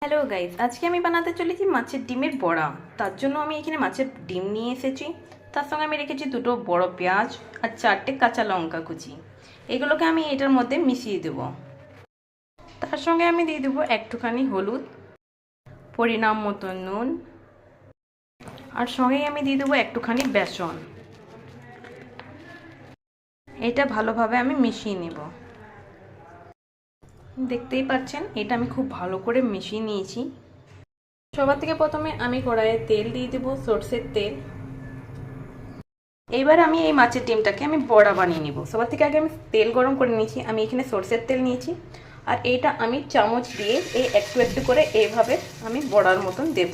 Hello guys, আজকে আমি বানাতে চলেছি মাছের ডিমের বড়া। তার জন্য আমি এখানে মাছের ডিম নিয়ে এসেছি। তার সঙ্গে আমি রেখেছি দুটো বড় পেঁয়াজ আর 4টে কাঁচা লঙ্কা কুচি। এগুলোকে আমি এটার মধ্যে মিশিয়ে দেব। তার সঙ্গে আমি দিয়ে দেবো একটুখানি হলুদ, পরিমাণ মতো নুন, আর সঙ্গেই আমি দিয়ে দেবো একটুখানি বেসন। এটা ভালোভাবে আমি মিশিয়ে নেব। দেখতেই পাচ্ছেন এটা আমি খুব ভালো করে মিশিয়ে নিয়েছি। সবার থেকে প্রথমে আমি কড়াইয়ে তেল দিয়ে দেবো, সরষের তেল। এইবার আমি এই মাছের ডিমটাকে আমি বড়া বানিয়ে নিব। সবার থেকে আগে আমি তেল গরম করে নিয়েছি। আমি এখানে সরষের তেল নিয়েছি, আর এইটা আমি চামচ দিয়ে এই একটু একটু করে এইভাবে আমি বড়ার মতন দেব।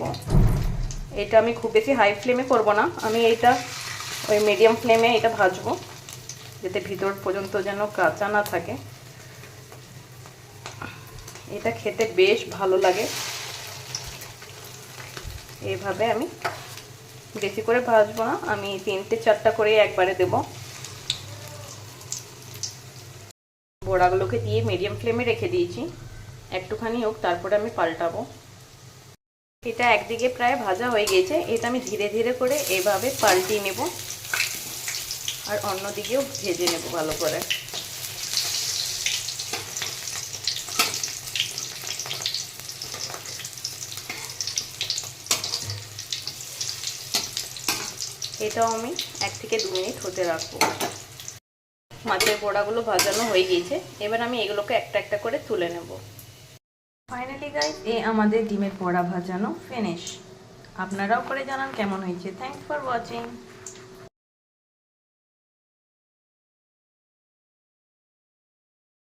এটা আমি খুব বেশি হাই ফ্লেমে করব না, আমি এইটা ওই মিডিয়াম ফ্লেমে এটা ভাজবো, যাতে ভিতর পর্যন্ত যেন কাঁচা না থাকে। এটা খেতে বেশ ভালো লাগে। এইভাবে আমি বেশি করে ভাজবো না, আমি 3-4টা করে একবারে দেব। বড়াগুলোকে দিয়ে মিডিয়াম ফ্লেমে রেখে দিয়েছি, একটুখানি হোক, তারপরে আমি পাল্টাবো। এটা একদিকে প্রায় ভাজা হয়ে গেছে, এটা আমি ধীরে ধীরে করে এভাবে পাল্টিয়ে নেব, আর অন্যদিকেও ভেজে নেব ভালো করে। এটাও আমি 1 থেকে 2 মিনিট হতে রাখবো। মাছের বড়াগুলো ভাজানো হয়ে গিয়েছে, এবার আমি এগুলোকে একটা একটা করে তুলে নেব। ফাইনালি গাইস, আমাদের ডিমের বড়া ভাজানো ফিনিশ। আপনারাও করে জানান কেমন হয়েছে। Thanks for watching.